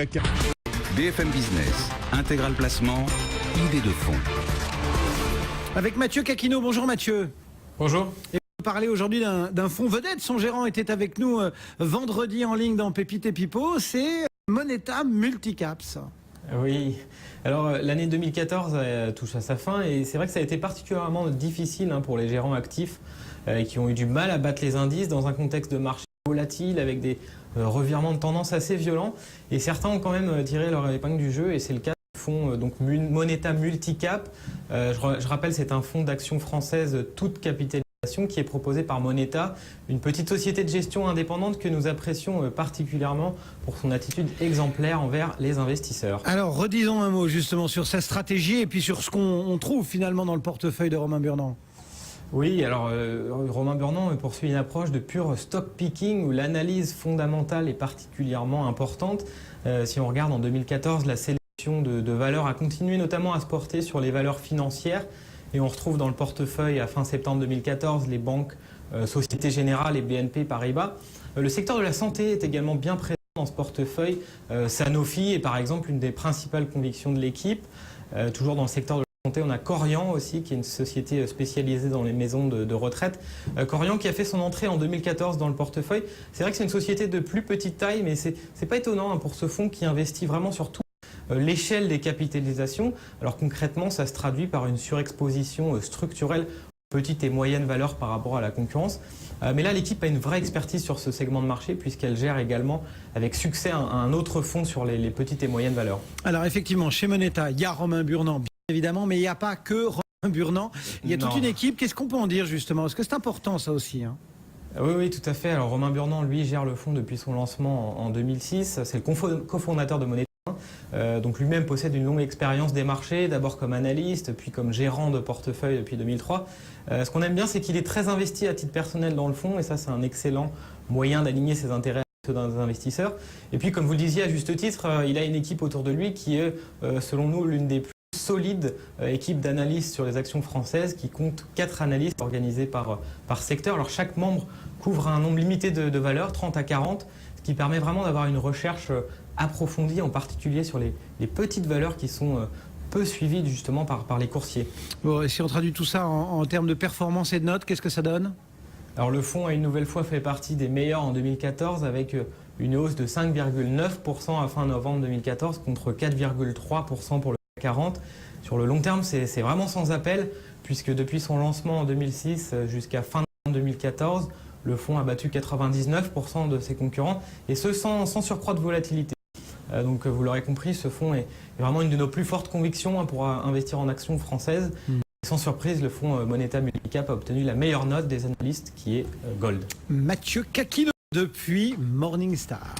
CAC. BFM Business, intégral placement, idée de fonds. Avec Mathieu Caquino. Bonjour Mathieu. Bonjour. Et on va parler aujourd'hui d'un fonds vedette. Son gérant était avec nous vendredi en ligne dans Pépite et Pipo. C'est Moneta Multicaps. Oui, alors l'année 2014 touche à sa fin et c'est vrai que ça a été particulièrement difficile pour les gérants actifs qui ont eu du mal à battre les indices dans un contexte de marché volatile avec des revirements de tendance assez violents, et certains ont quand même tiré leur épingle du jeu, et c'est le cas du fonds donc Moneta Multicap. Je rappelle, c'est un fonds d'action française toute capitalisation qui est proposé par Moneta, une petite société de gestion indépendante que nous apprécions particulièrement pour son attitude exemplaire envers les investisseurs. Alors redisons un mot justement sur sa stratégie et puis sur ce qu'on trouve finalement dans le portefeuille de Romain Burnand. Oui, alors Romain Burnand poursuit une approche de pur stock picking où l'analyse fondamentale est particulièrement importante. Si on regarde en 2014, la sélection de valeurs a continué notamment à se porter sur les valeurs financières, et on retrouve dans le portefeuille à fin septembre 2014 les banques Société Générale et BNP Paribas. Le secteur de la santé est également bien présent dans ce portefeuille. Sanofi est par exemple une des principales convictions de l'équipe. Toujours dans le secteur de on a Korian aussi, qui est une société spécialisée dans les maisons de retraite. Korian qui a fait son entrée en 2014 dans le portefeuille. C'est vrai que c'est une société de plus petite taille, mais c'est pas étonnant pour ce fonds qui investit vraiment sur toute l'échelle des capitalisations. Alors concrètement, ça se traduit par une surexposition structurelle petite et moyenne valeur par rapport à la concurrence. Mais là, l'équipe a une vraie expertise sur ce segment de marché puisqu'elle gère également avec succès un autre fonds sur les petites et moyennes valeurs. Alors effectivement, chez Moneta, il y a Romain Burnand, évidemment, mais il n'y a pas que Romain Burnand. Il y a toute une équipe. Qu'est-ce qu'on peut en dire justement? Parce que c'est important ça aussi. Oui, tout à fait. Alors Romain Burnand, lui, gère le fonds depuis son lancement en 2006. C'est le cofondateur de Moneta. Donc lui-même possède une longue expérience des marchés, d'abord comme analyste, puis comme gérant de portefeuille depuis 2003. Ce qu'on aime bien, c'est qu'il est très investi à titre personnel dans le fonds, et ça, c'est un excellent moyen d'aligner ses intérêts avec ceux d'un investisseur. Et puis, comme vous le disiez à juste titre, il a une équipe autour de lui qui est, selon nous, l'une des plus solide équipe d'analystes sur les actions françaises qui compte 4 analystes organisés par secteur. Alors chaque membre couvre un nombre limité de valeurs, 30 à 40, ce qui permet vraiment d'avoir une recherche approfondie, en particulier sur les petites valeurs qui sont peu suivies justement par les coursiers. Bon, et si on traduit tout ça en termes de performance et de notes, qu'est-ce que ça donne? Alors le fonds a une nouvelle fois fait partie des meilleurs en 2014 avec une hausse de 5,9% à fin novembre 2014 contre 4,3% pour le 40. Sur le long terme, c'est vraiment sans appel, puisque depuis son lancement en 2006 jusqu'à fin 2014, le fonds a battu 99% de ses concurrents, et ce sans surcroît de volatilité. Donc vous l'aurez compris, ce fonds est vraiment une de nos plus fortes convictions pour investir en actions françaises. Sans surprise, le fonds Moneta Multicap a obtenu la meilleure note des analystes, qui est Gold. Mathieu Caquino depuis Morningstar.